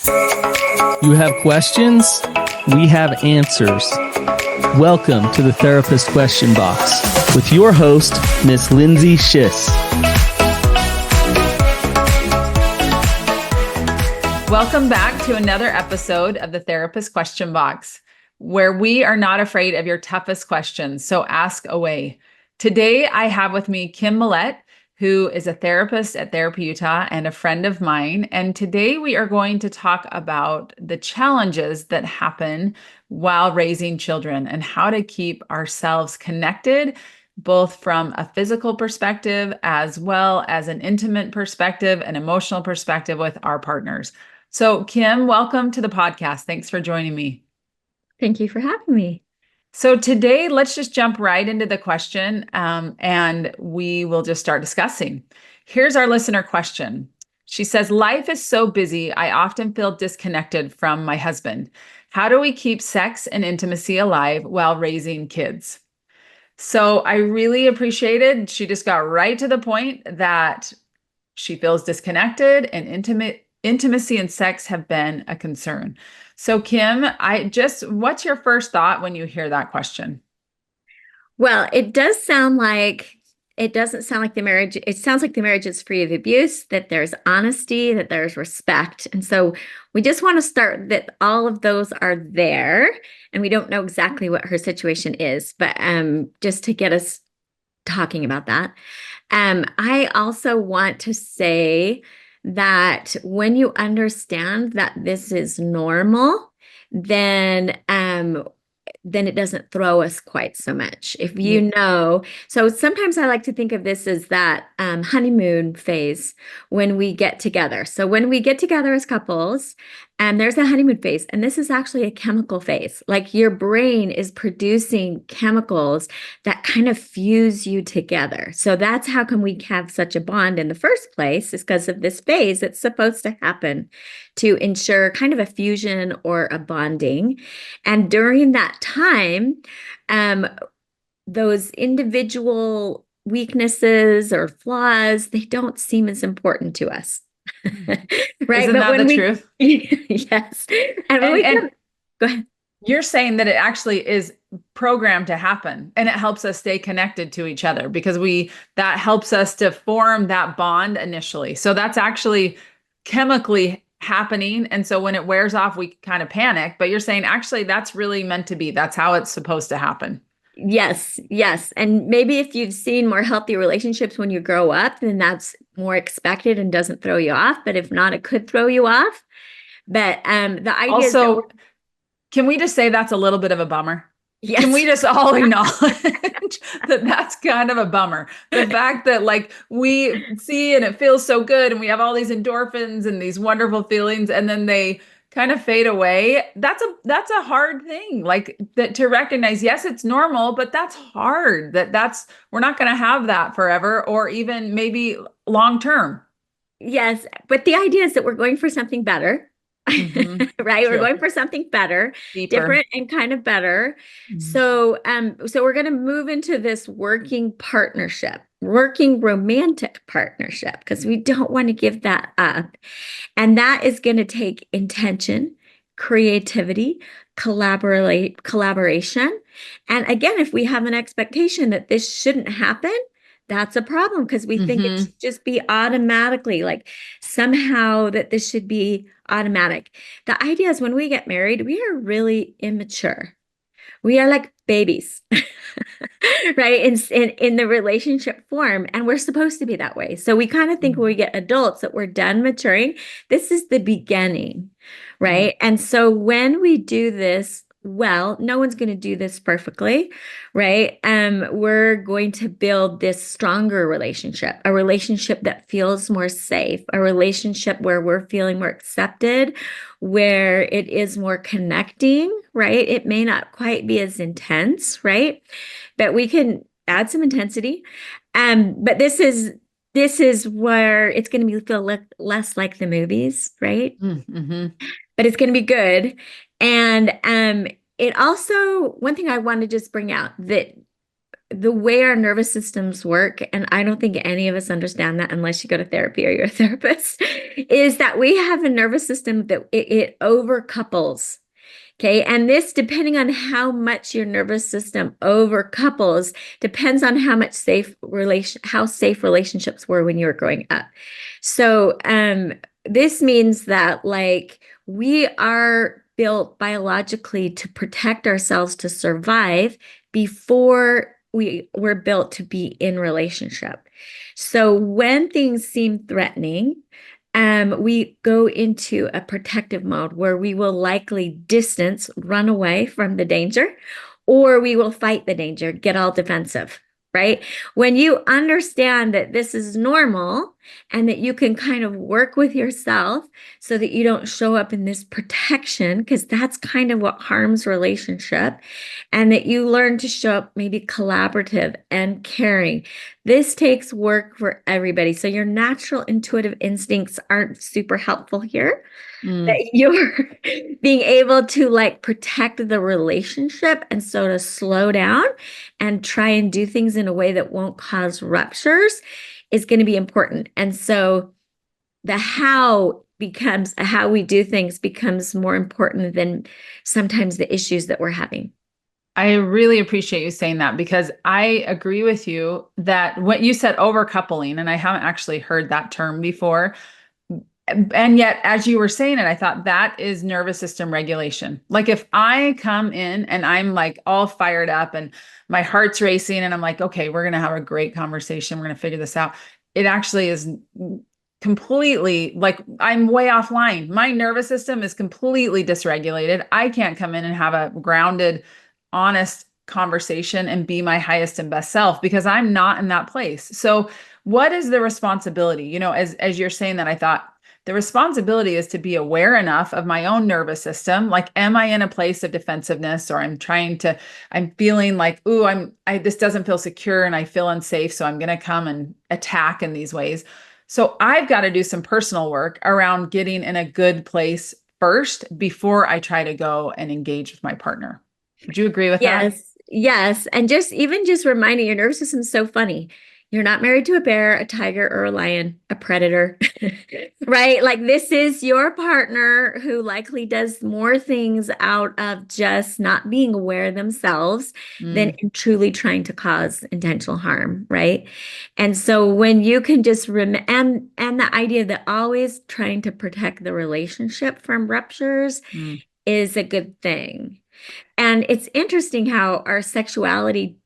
You have questions? We have answers. Welcome to the Therapist Question Box with your host, Miss Lindsay Schiss. Welcome back to another episode of the Therapist Question Box, where we are not afraid of your toughest questions, so ask away. Today, I have with me Kim Millette, who is a therapist at Therapy Utah and a friend of mine. And today we are going to talk about the challenges that happen while raising children and how to keep ourselves connected, both from a physical perspective as well as an intimate perspective, an emotional perspective with our partners. So, Kim, welcome to the podcast. Thanks for joining me. Thank you for having me. So today, let's just jump right into the question, and we will just start discussing. Here's our listener question. She says, life is so busy, I often feel disconnected from my husband. How do we keep sex and intimacy alive while raising kids? So I really appreciated, she just got right to the point that she feels disconnected and intimacy and sex have been a concern. So Kim, what's your first thought when you hear that question? Well, it doesn't sound like the marriage. It sounds like the marriage is free of abuse, that there's honesty, that there's respect. And so we just want to start that all of those are there, and we don't know exactly what her situation is, but just to get us talking about that. I also want to say that when you understand that this is normal, then it doesn't throw us quite so much. If you know, so sometimes I like to think of this as that honeymoon phase when we get together. So when we get together as couples, there's a honeymoon phase, and this is actually a chemical phase. Like your brain is producing chemicals that kind of fuse you together. So that's how come we have such a bond in the first place, is because of this phase that's supposed to happen to ensure kind of a fusion or a bonding. And during that time, those individual weaknesses or flaws, they don't seem as important to us. Right. Isn't that the truth? Yes. And go ahead. You're saying that it actually is programmed to happen, and it helps us stay connected to each other because that helps us to form that bond initially. So that's actually chemically happening. And so when it wears off, we kind of panic, but you're saying actually that's really meant to be. That's how it's supposed to happen. Yes. And maybe if you've seen more healthy relationships when you grow up, then that's more expected and doesn't throw you off. But if not, it could throw you off. But the idea also, can we just say that's a little bit of a bummer? Yes. Can we just all acknowledge that that's kind of a bummer? The fact that like we see and it feels so good and we have all these endorphins and these wonderful feelings, and then they kind of fade away. That's a hard thing, like that, to recognize. Yes, it's normal, but that's hard. We're not going to have that forever, or even maybe long term. Yes, but the idea is that we're going for something better. Mm-hmm. Right? True. We're going for something better, Deeper. Different and kind of better. Mm-hmm. So we're going to move into this working romantic partnership, because we don't want to give that up. And that is going to take intention, creativity, collaboration. And again, if we have an expectation that this shouldn't happen, that's a problem, because we think it should just be automatically, like somehow that this should be automatic. The idea is when we get married, we are really immature. We are like babies, right? In the relationship form. And we're supposed to be that way. So we kind of think when we get adults that we're done maturing. This is the beginning, right? And so when we do this, well, no one's going to do this perfectly, right? We're going to build this stronger relationship, a relationship that feels more safe, a relationship where we're feeling more accepted, where it is more connecting, right? It may not quite be as intense, right? But we can add some intensity. But this is where it's going to feel less like the movies, right? Mm-hmm. But it's going to be good. And it also, one thing I want to just bring out, that the way our nervous systems work, and I don't think any of us understand that unless you go to therapy or you're a therapist, is that we have a nervous system that it overcouples. Okay. And this, depending on how much your nervous system overcouples, depends on how safe relationships were when you were growing up. So, this means that like we are built biologically to protect ourselves, to survive before we were built to be in relationship. So when things seem threatening, we go into a protective mode where we will likely distance, run away from the danger, or we will fight the danger, get all defensive, right? When you understand that this is normal and that you can kind of work with yourself so that you don't show up in this protection, because that's kind of what harms relationship, and that you learn to show up maybe collaborative and caring. This takes work for everybody. So your natural intuitive instincts aren't super helpful here. That you're being able to like protect the relationship, and so to slow down and try and do things in a way that won't cause ruptures is going to be important. And so the how we do things becomes more important than sometimes the issues that we're having. I really appreciate you saying that, because I agree with you that what you said, overcoupling, and I haven't actually heard that term before. And yet, as you were saying it, I thought that is nervous system regulation. Like if I come in and I'm like all fired up and my heart's racing and I'm like, okay, we're going to have a great conversation. We're going to figure this out. It actually is completely like I'm way offline. My nervous system is completely dysregulated. I can't come in and have a grounded, honest conversation and be my highest and best self because I'm not in that place. So what is the responsibility? You know, as you're saying that, I thought, the responsibility is to be aware enough of my own nervous system. Like, am I in a place of defensiveness, or I'm feeling like, ooh, this doesn't feel secure and I feel unsafe. So I'm going to come and attack in these ways. So I've got to do some personal work around getting in a good place first before I try to go and engage with my partner. Would you agree with that? Yes. And just reminding your nervous system is so funny. You're not married to a bear, a tiger, or a lion, a predator, right? Like this is your partner who likely does more things out of just not being aware themselves than in truly trying to cause intentional harm, right? And so when you can just and the idea that always trying to protect the relationship from ruptures is a good thing. And it's interesting how our sexuality,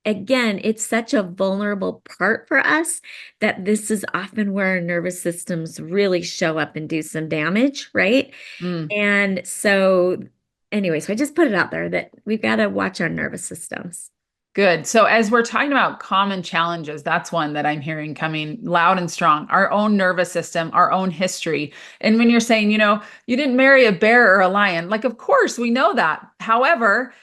again, it's such a vulnerable part for us that this is often where our nervous systems really show up and do some damage, right? And so anyway, so I just put it out there that we've got to watch our nervous systems. Good. So as we're talking about common challenges, that's one that I'm hearing coming loud and strong, our own nervous system, our own history. And when you're saying, you know, you didn't marry a bear or a lion, like, of course we know that. However,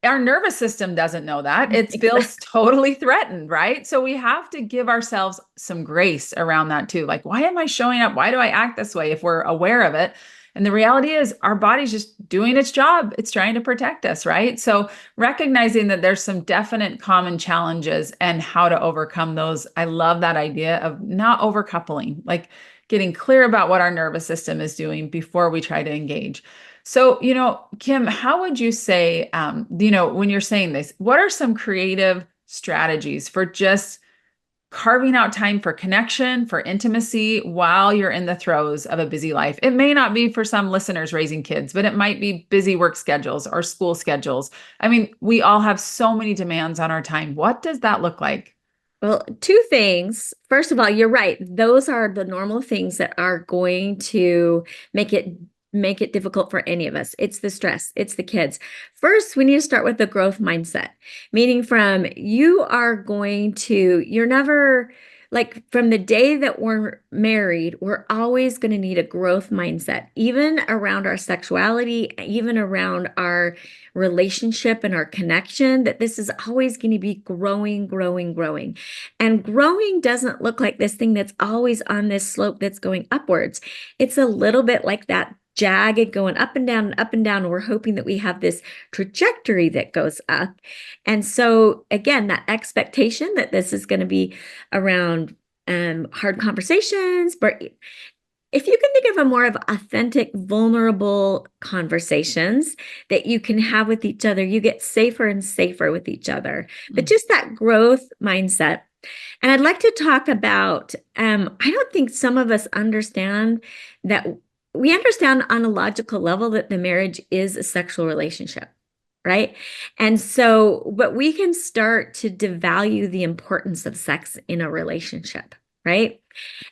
our nervous system doesn't know that. It feels totally threatened, right? So we have to give ourselves some grace around that too. Like, why am I showing up? Why do I act this way if we're aware of it? And the reality is our body's just doing its job. It's trying to protect us, right? So recognizing that there's some definite common challenges and how to overcome those. I love that idea of not overcoupling, like getting clear about what our nervous system is doing before we try to engage. So, you know, Kim, how would you say, you know, when you're saying this, what are some creative strategies for just carving out time for connection, for intimacy while you're in the throes of a busy life? It may not be for some listeners raising kids, but it might be busy work schedules or school schedules. I mean, we all have so many demands on our time. What does that look like? Well, two things. First of all, you're right. Those are the normal things that are going to make it difficult for any of us. It's the stress. It's the kids. First, we need to start with the growth mindset, meaning you're never like from the day that we're married, we're always going to need a growth mindset, even around our sexuality, even around our relationship and our connection, that this is always going to be growing, growing, growing. And growing doesn't look like this thing that's always on this slope that's going upwards. It's a little bit like that jagged, going up and down and up and down. And we're hoping that we have this trajectory that goes up. And so again, that expectation that this is going to be around hard conversations, but if you can think of a more of authentic, vulnerable conversations that you can have with each other, you get safer and safer with each other. But just that growth mindset. And I'd like to talk about, I don't think some of us understand that we understand on a logical level that the marriage is a sexual relationship, right? And so, but we can start to devalue the importance of sex in a relationship, right?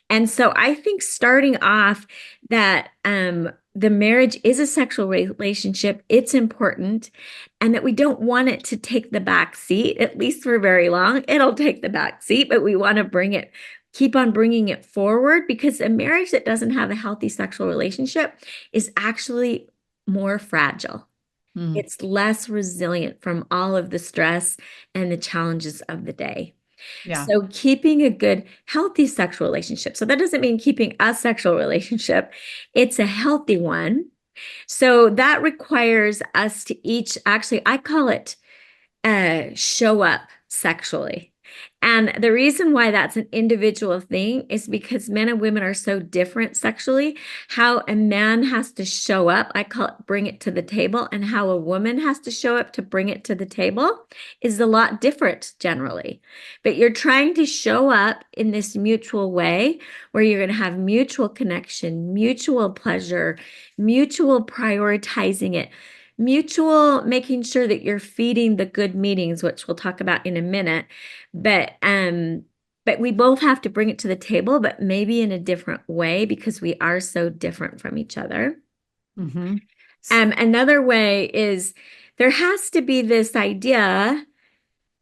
And so I think starting off that the marriage is a sexual relationship, it's important, and that we don't want it to take the back seat, at least for very long. It'll take the back seat, but we want to keep on bringing it forward, because a marriage that doesn't have a healthy sexual relationship is actually more fragile. It's less resilient from all of the stress and the challenges of the day. Yeah. So keeping a good, healthy sexual relationship. So that doesn't mean keeping a sexual relationship. It's a healthy one. So that requires us to each, actually, I call it show up sexually. And the reason why that's an individual thing is because men and women are so different sexually. How a man has to show up, I call it bring it to the table, and how a woman has to show up to bring it to the table is a lot different generally. But you're trying to show up in this mutual way where you're going to have mutual connection, mutual pleasure, mutual prioritizing it, mutual making sure that you're feeding the good meetings, which we'll talk about in a minute. But we both have to bring it to the table, but maybe in a different way, because we are so different from each other. Another way is there has to be this idea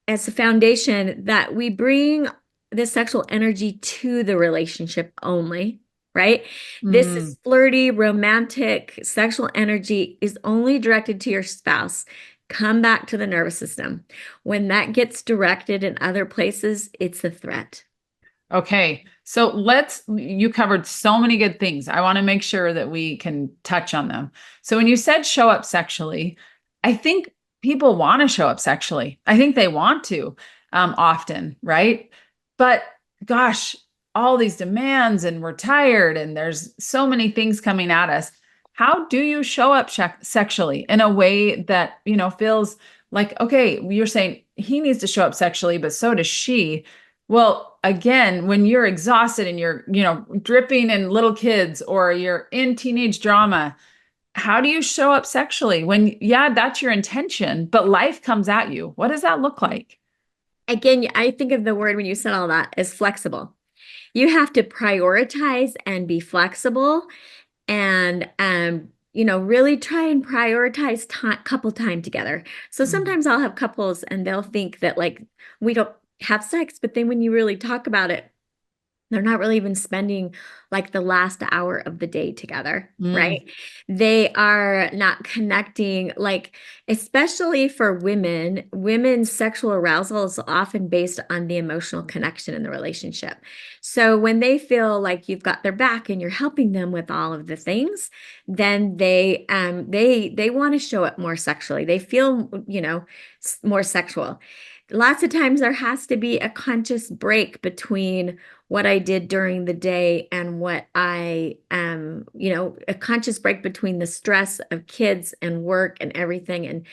as a foundation that we bring the sexual energy to the relationship only. Right? This is flirty, romantic, sexual energy is only directed to your spouse. Come back to the nervous system. When that gets directed in other places, it's a threat. Okay. So you covered so many good things. I want to make sure that we can touch on them. So when you said show up sexually, I think people want to show up sexually. I think they want to often, right? But gosh, all these demands, and we're tired, and there's so many things coming at us. How do you show up sexually in a way that, feels like, okay, you're saying he needs to show up sexually, but so does she. Well, again, when you're exhausted and you're, dripping in little kids, or you're in teenage drama, how do you show up sexually when, that's your intention, but life comes at you? What does that look like? Again, I think of the word when you said all that as flexible. You have to prioritize and be flexible, and really try and prioritize couple time together. So sometimes I'll have couples and they'll think that like we don't have sex, but then when you really talk about it, they're not really even spending like the last hour of the day together, right? They are not connecting, like, especially for women, women's sexual arousal is often based on the emotional connection in the relationship. So when they feel like you've got their back and you're helping them with all of the things, then they want to show up more sexually. They feel, more sexual. Lots of times there has to be a conscious break between what I did during the day and what a conscious break between the stress of kids and work and everything. And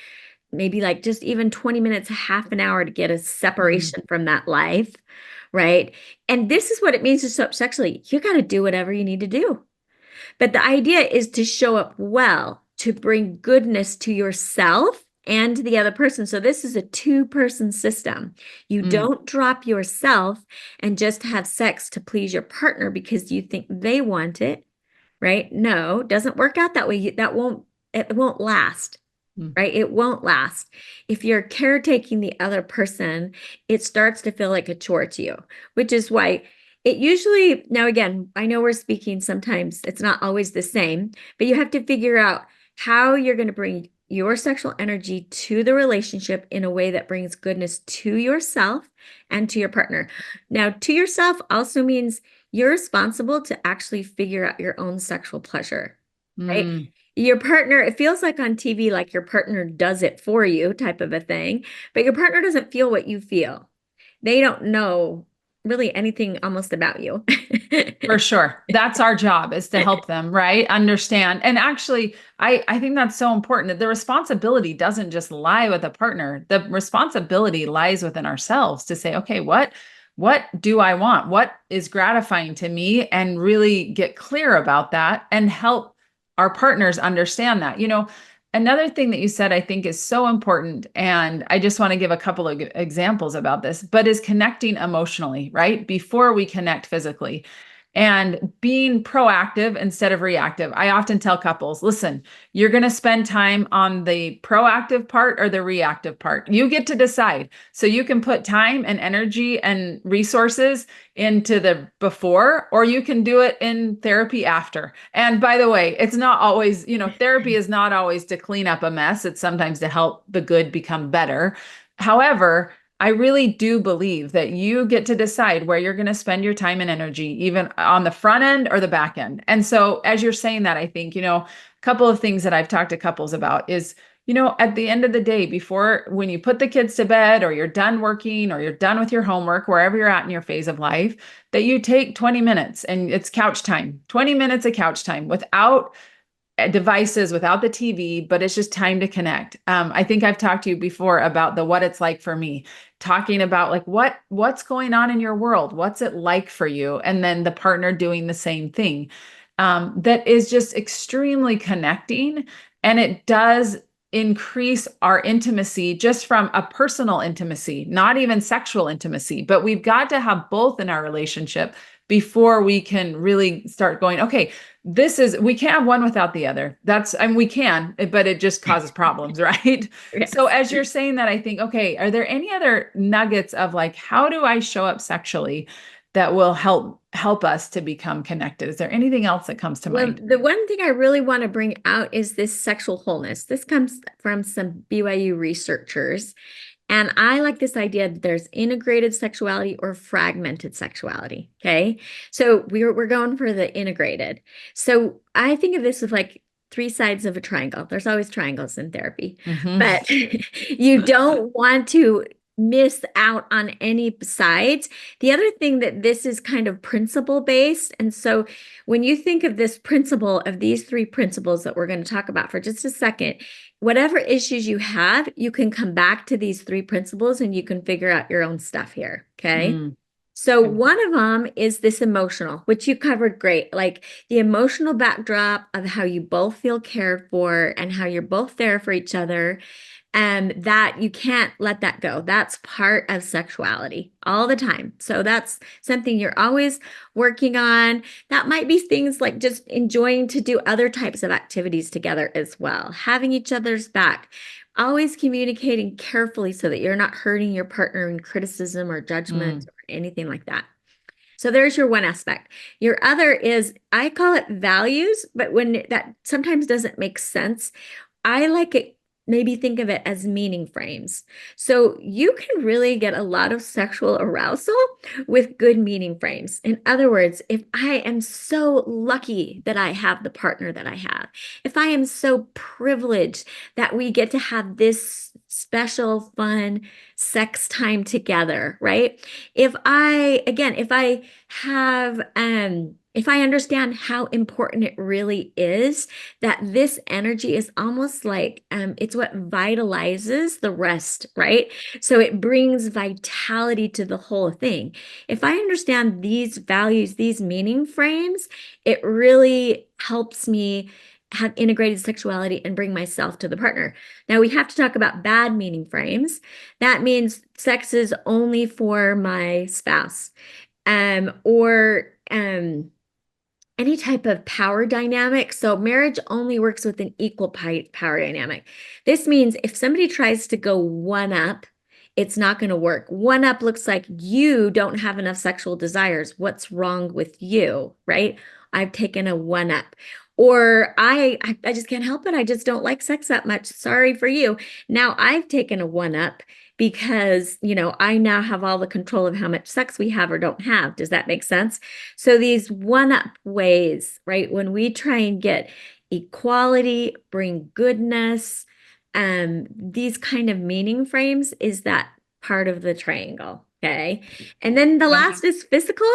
maybe like just even 20 minutes, half an hour to get a separation from that life. Right. And this is what it means to show up sexually. You got to do whatever you need to do. But the idea is to show up well, to bring goodness to yourself and the other person. So this is a two-person system. You don't drop yourself and just have sex to please your partner because you think they want it, right? No, it doesn't work out that way. It won't last, right? It won't last. If you're caretaking the other person, it starts to feel like a chore to you, which is why it usually, now again, I know we're speaking sometimes, it's not always the same, but you have to figure out how you're going to bring your sexual energy to the relationship in a way that brings goodness to yourself and to your partner. Now, to yourself also means you're responsible to actually figure out your own sexual pleasure. right? Mm. Your partner, it feels like on TV, like your partner does it for you type of a thing, but your partner doesn't feel what you feel. They don't know really anything almost about you. For sure. That's our job, is to help them, right? Understand. And actually, I think that's so important, that the responsibility doesn't just lie with a partner. The responsibility lies within ourselves to say, okay, what do I want? What is gratifying to me? And really get clear about that and help our partners understand that. Another thing that you said I think is so important, and I just want to give a couple of examples about this, but is connecting emotionally, right? Before we connect physically, and being proactive instead of reactive. I often tell couples, listen, you're going to spend time on the proactive part or the reactive part. You get to decide. So you can put time and energy and resources into the before, or you can do it in therapy after. And by the way, it's not always, therapy is not always to clean up a mess. It's sometimes to help the good become better. However, I really do believe that you get to decide where you're going to spend your time and energy, even on the front end or the back end. And so, as you're saying that, I think, a couple of things that I've talked to couples about is, at the end of the day, before, when you put the kids to bed, or you're done working, or you're done with your homework, wherever you're at in your phase of life, that you take 20 minutes, and it's couch time, 20 minutes of couch time without devices, without the TV, but it's just time to connect. I think I've talked to you before about what it's like for me, talking about like what's going on in your world, what's it like for you, and then the partner doing the same thing. That is just extremely connecting, and it does increase our intimacy, just from a personal intimacy, not even sexual intimacy, but we've got to have both in our relationship before we can really start going, okay, we can't have one without the other. We can, but it just causes problems, right? Yes. So as you're saying that, I think, okay, are there any other nuggets of like, how do I show up sexually that will help us to become connected? Is there anything else that comes to mind? The one thing I really want to bring out is this sexual wholeness. This comes from some BYU researchers. And I like this idea that there's integrated sexuality or fragmented sexuality. Okay. So we're going for the integrated. So I think of this as like three sides of a triangle. There's always triangles in therapy, but you don't want to miss out on any sides. The other thing that this is kind of principle based. And so when you think of this principle, of these three principles that we're going to talk about for just a second, whatever issues you have, you can come back to these three principles and you can figure out your own stuff here. Okay. So one of them is this emotional, which you covered great, like the emotional backdrop of how you both feel cared for and how you're both there for each other. And that you can't let that go. That's part of sexuality all the time. So that's something you're always working on. That might be things like just enjoying to do other types of activities together as well. Having each other's back. Always communicating carefully so that you're not hurting your partner in criticism or judgment or anything like that. So there's your one aspect. Your other is, I call it values, but when that sometimes doesn't make sense, I like it. Maybe think of it as meaning frames. So you can really get a lot of sexual arousal with good meaning frames. In other words, if I am so lucky that I have the partner that I have, if I am so privileged that we get to have this special, fun sex time together, right? If I understand how important it really is, that this energy is almost like it's what vitalizes the rest, right? So it brings vitality to the whole thing. If I understand these values, these meaning frames, it really helps me have integrated sexuality and bring myself to the partner. Now we have to talk about bad meaning frames. That means sex is only for my spouse, or any type of power dynamic. So marriage only works with an equal power dynamic. This means if somebody tries to go one up, it's not going to work. One up looks like you don't have enough sexual desires. What's wrong with you, right? I've taken a one up. Or I just can't help it. I just don't like sex that much. Sorry for you. Now I've taken a one up because, I now have all the control of how much sex we have or don't have. Does that make sense? So these one up ways, right? When we try and get equality, bring goodness, these kind of meaning frames is that part of the triangle. Okay. And then the last is physical.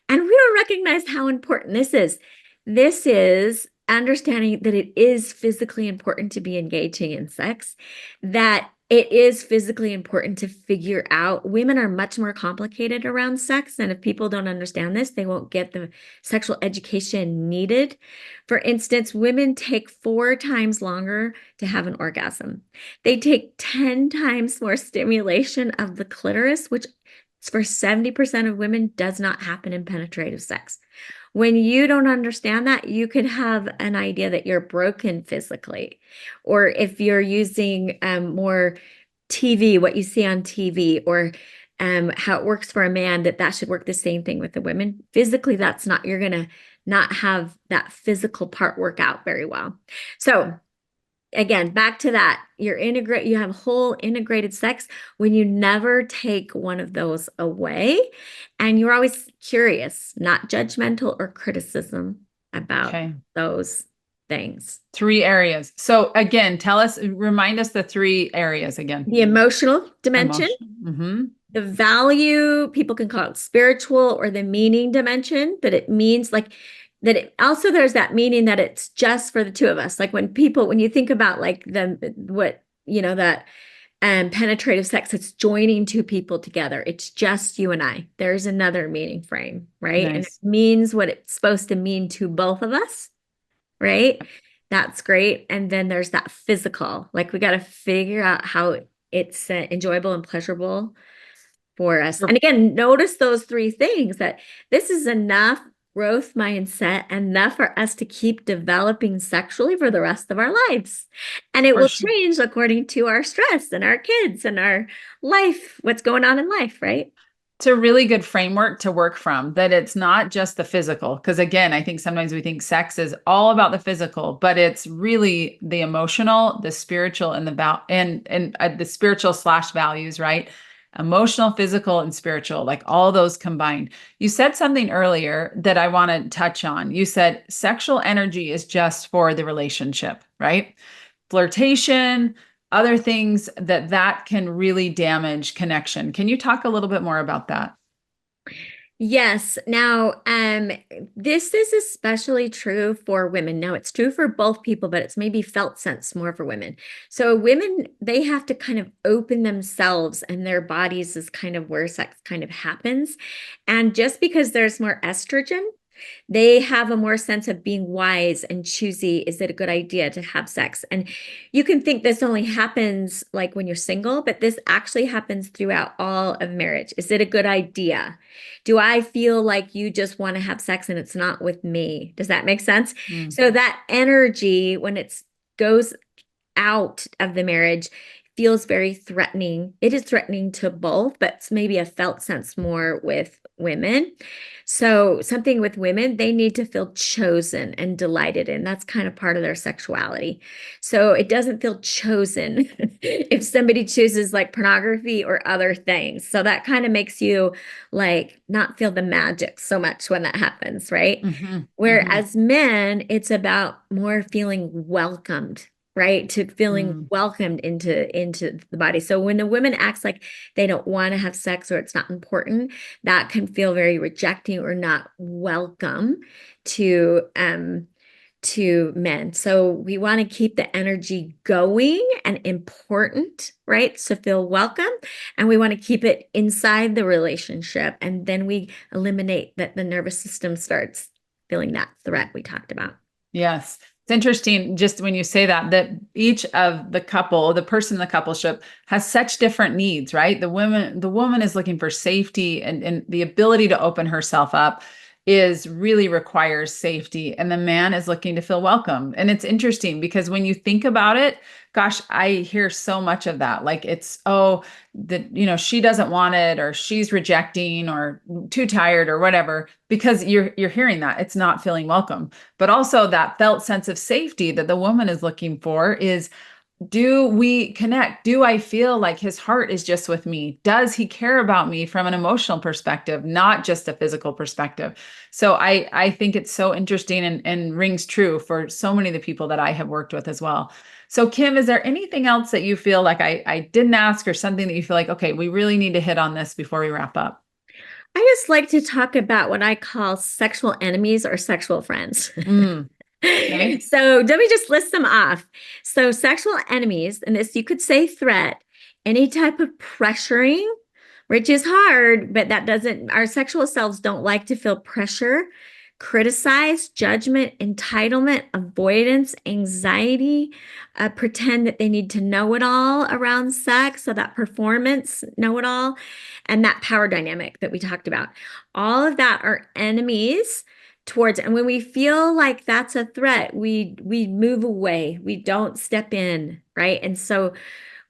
And we don't recognize how important this is. This is understanding that it is physically important to be engaging in sex, that it is physically important to figure out. Women are much more complicated around sex. And if people don't understand this, they won't get the sexual education needed. For instance, women take 4 times longer to have an orgasm. They take 10 times more stimulation of the clitoris, which for 70% of women does not happen in penetrative sex. When you don't understand that, you could have an idea that you're broken physically. Or if you're using more TV, what you see on TV, or how it works for a man, that should work the same thing with the women. Physically, that's not, you're going to not have that physical part work out very well. So again, back to that, you have whole integrated sex when you never take one of those away, and you're always curious, not judgmental or criticism about those things. 3 areas. So again, remind us the 3 areas again. The emotional dimension, the value, people can call it spiritual, or the meaning dimension, but it means like that it also, there's that meaning that it's just for the two of us. Like when you think about like that penetrative sex, it's joining 2 people together. It's just you and I. There's another meaning frame, right? Nice. And it means what it's supposed to mean to both of us, right? That's great. And then there's that physical, like we got to figure out how it's enjoyable and pleasurable for us. And again, notice those 3 things, that this is enough growth mindset, enough for us to keep developing sexually for the rest of our lives. And it will change according to our stress and our kids and our life, what's going on in life, right? It's a really good framework to work from, that it's not just the physical. Because again, I think sometimes we think sex is all about the physical, but it's really the emotional, the spiritual, and the spiritual / values, right? Emotional, physical, and spiritual, like all those combined. You said something earlier that I want to touch on. You said sexual energy is just for the relationship, right? Flirtation, other things that can really damage connection. Can you talk a little bit more about that? Yes. Now, this is especially true for women. Now, it's true for both people, but it's maybe felt sense more for women. So women, they have to kind of open themselves, and their bodies is kind of where sex kind of happens. And just because there's more estrogen, they have a more sense of being wise and choosy. Is it a good idea to have sex? And you can think this only happens like when you're single, but this actually happens throughout all of marriage. Is it a good idea? Do I feel like you just want to have sex and it's not with me? Does that make sense? So that energy, when it goes out of the marriage, feels very threatening. It is threatening to both, but it's maybe a felt sense more with women. So something with women, they need to feel chosen and delighted in. That's kind of part of their sexuality. So it doesn't feel chosen if somebody chooses like pornography or other things. So that kind of makes you like not feel the magic so much when that happens, right? Whereas men, it's about more feeling welcomed, right? To feeling welcomed into the body. So when a woman acts like they don't want to have sex or it's not important, that can feel very rejecting or not welcome to men. So we want to keep the energy going and important, right? So feel welcome, and we want to keep it inside the relationship. And then we eliminate that the nervous system starts feeling that threat we talked about. Yes. It's interesting just when you say that each of the couple, the person in the coupleship has such different needs, right? The woman is looking for safety, and the ability to open herself up really requires safety. And the man is looking to feel welcome. And it's interesting because when you think about it, gosh, I hear so much of that. Like it's, she doesn't want it, or she's rejecting, or too tired, or whatever, because you're hearing that it's not feeling welcome. But also that felt sense of safety that the woman is looking for is, do we connect? Do I feel like his heart is just with me? Does he care about me from an emotional perspective, not just a physical perspective? So I think it's so interesting and rings true for so many of the people that I have worked with as well. So Kim, is there anything else that you feel like I didn't ask, or something that you feel like, okay, we really need to hit on this before we wrap up? I just like to talk about what I call sexual enemies or sexual friends. Mm, okay. So let me just list them off. So sexual enemies, and this you could say threat, any type of pressuring, which is hard, but that doesn't, our sexual selves don't like to feel pressure, criticize, judgment, entitlement, avoidance, anxiety, pretend that they need to know it all around sex. So that performance, know it all, and that power dynamic that we talked about. All of that are enemies towards, and when we feel like that's a threat, we move away, we don't step in, right? And so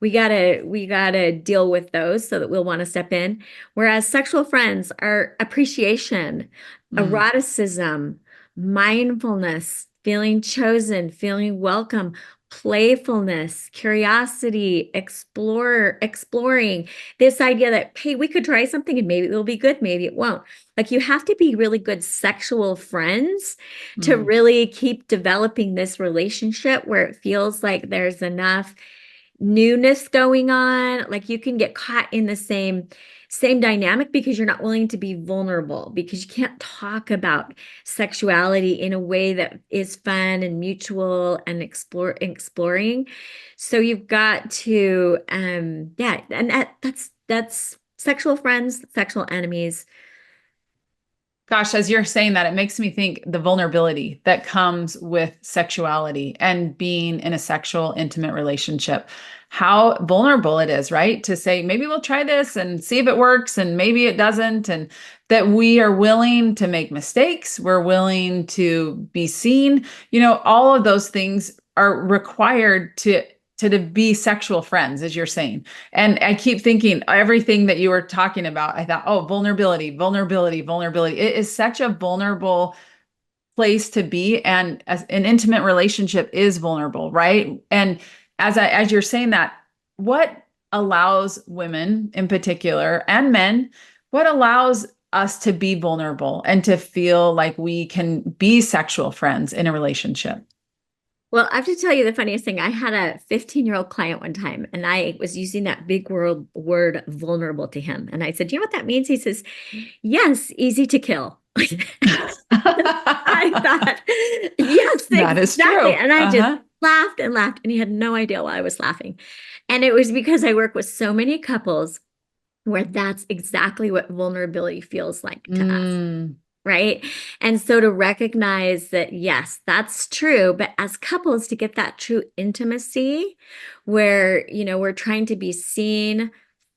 we gotta deal with those so that we'll want to step in. Whereas sexual friends are appreciation, Mm, eroticism, mindfulness, feeling chosen, feeling welcome, playfulness, curiosity, exploring this idea that, hey, we could try something and maybe it'll be good, maybe it won't. Like you have to be really good sexual friends to mm. really keep developing this relationship where it feels like there's enough newness going on. Like you can get caught in the same dynamic because you're not willing to be vulnerable, because you can't talk about sexuality in a way that is fun and mutual and exploring. So you've got to yeah, and that's sexual friends, sexual enemies. Gosh, as you're saying that, it makes me think the vulnerability that comes with sexuality and being in a sexual, intimate relationship. How vulnerable it is, right? To say, maybe we'll try this and see if it works, and maybe it doesn't. And that we are willing to make mistakes. We're willing to be seen. All of those things are required to be sexual friends, as you're saying. And I keep thinking everything that you were talking about, I thought, oh, vulnerability, vulnerability, vulnerability. It is such a vulnerable place to be. And as an intimate relationship is vulnerable, right? And as you're saying that, what allows women in particular and men, what allows us to be vulnerable and to feel like we can be sexual friends in a relationship? Well, I have to tell you the funniest thing. I had a 15-year-old client one time, and I was using that big word vulnerable to him. And I said, you know what that means? He says, yes, easy to kill. I thought, yes, That is exactly. true. And I just Uh-huh. laughed and laughed, and he had no idea why I was laughing. And it was because I work with so many couples where that's exactly what vulnerability feels like to us. Mm, Right. And so to recognize that, yes, that's true. But as couples, to get that true intimacy where, we're trying to be seen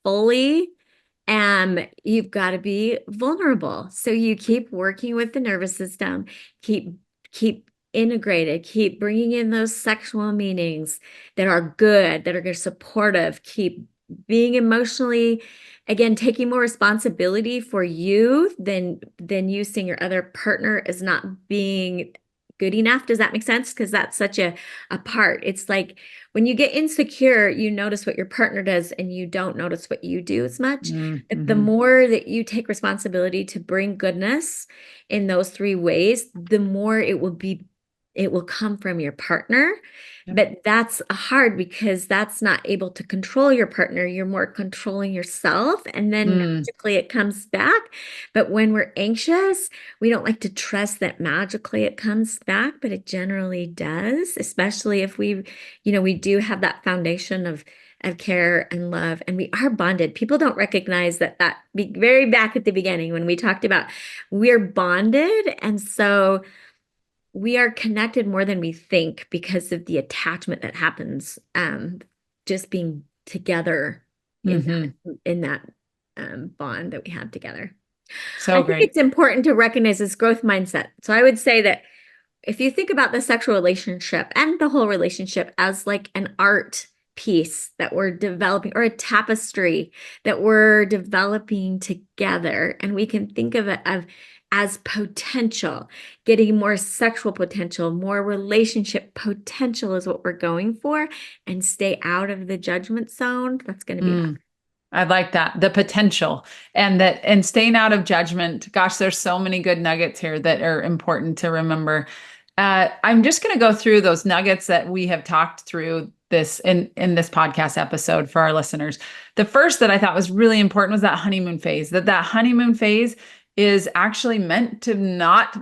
fully, you've got to be vulnerable. So you keep working with the nervous system, keep integrated, keep bringing in those sexual meanings that are good, that are supportive, keep being emotionally, again, taking more responsibility for you than you seeing your other partner as not being good enough. Does that make sense? Because that's such a part. It's like when you get insecure, you notice what your partner does and you don't notice what you do as much. But the mm-hmm. more that you take responsibility to bring goodness in those three ways, the more it will come from your partner. Yep. But that's hard because that's not able to control your partner. You're more controlling yourself, and then Mm, magically it comes back. But when we're anxious, we don't like to trust that magically it comes back, but it generally does, especially if we do have that foundation of care and love, and we are bonded. People don't recognize that very back at the beginning when we talked about we're bonded, and so we are connected more than we think because of the attachment that happens, just being together in hmm. that bond that we have together. I So think great. it's important to recognize this growth mindset. So I would say that if you think about the sexual relationship and the whole relationship as like an art piece that we're developing, or a tapestry that we're developing together, and we can think of it as potential, getting more sexual potential, more relationship potential is what we're going for, and stay out of the judgment zone. That's going to be enough. I like that. The potential and staying out of judgment. Gosh, there's so many good nuggets here that are important to remember. I'm just going to go through those nuggets that we have talked through this in this podcast episode for our listeners. The first that I thought was really important was that honeymoon phase, that honeymoon phase is actually meant to not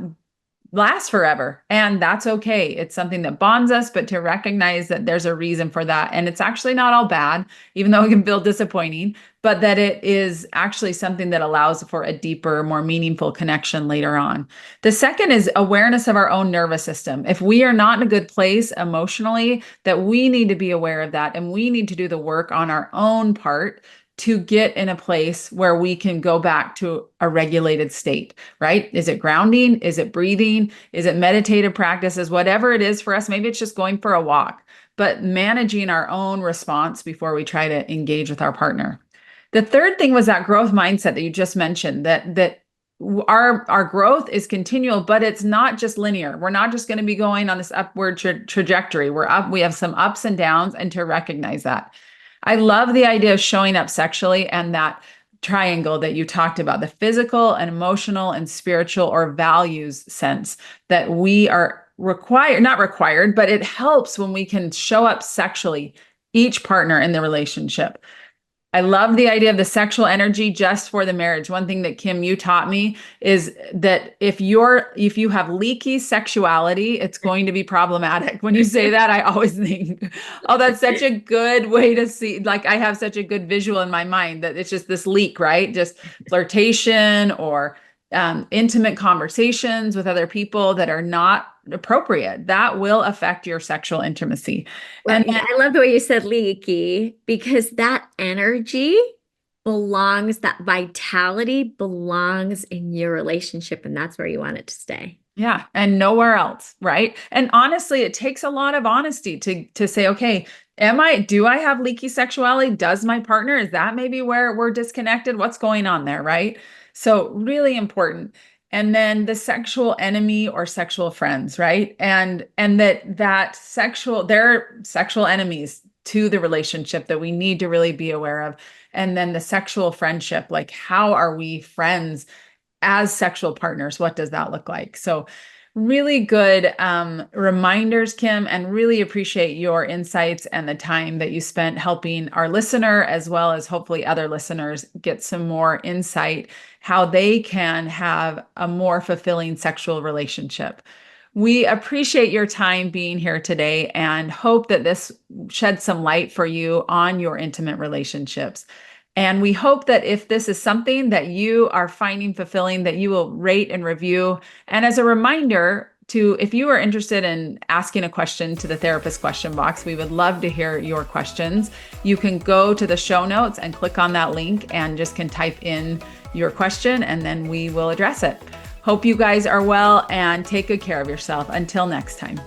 last forever. And that's okay. It's something that bonds us, but to recognize that there's a reason for that. And it's actually not all bad, even though it can feel disappointing, but that it is actually something that allows for a deeper, more meaningful connection later on. The second is awareness of our own nervous system. If we are not in a good place emotionally, that we need to be aware of that. And we need to do the work on our own part to get in a place where we can go back to a regulated state, right? Is it grounding? Is it breathing? Is it meditative practices? Whatever it is for us, maybe it's just going for a walk, but managing our own response before we try to engage with our partner. The third thing was that growth mindset that you just mentioned, that our growth is continual, but it's not just linear. We're not just going to be going on this upward trajectory. We have some ups and downs, and to recognize that. I love the idea of showing up sexually and that triangle that you talked about, the physical and emotional and spiritual or values sense that we are not required, but it helps when we can show up sexually, each partner in the relationship. I love the idea of the sexual energy just for the marriage. One thing that Kim, you taught me is that if you have leaky sexuality, it's going to be problematic. When you say that, I always think, oh, that's such a good way to see, like I have such a good visual in my mind that it's just this leak, right? Just flirtation or intimate conversations with other people that are not appropriate. That will affect your sexual intimacy. Well, And yeah, I love the way you said leaky, because that energy belongs, that vitality belongs in your relationship, and that's where you want it to stay. yeah, and nowhere else, right? And honestly, it takes a lot of honesty to say, okay, do I have leaky sexuality? Does my partner, is that maybe where we're disconnected? What's going on there, right? So really important. And then the sexual enemy or sexual friends, right? And they're sexual enemies to the relationship that we need to really be aware of. And then the sexual friendship, like how are we friends as sexual partners? What does that look like? So really good reminders, Kim, and really appreciate your insights and the time that you spent helping our listener, as well as hopefully other listeners, get some more insight how they can have a more fulfilling sexual relationship. We appreciate your time being here today and hope that this sheds some light for you on your intimate relationships. And we hope that if this is something that you are finding fulfilling, that you will rate and review. And as a reminder, if you are interested in asking a question to the therapist question box, we would love to hear your questions. You can go to the show notes and click on that link and just can type in your question, and then we will address it. Hope you guys are well and take good care of yourself. Until next time.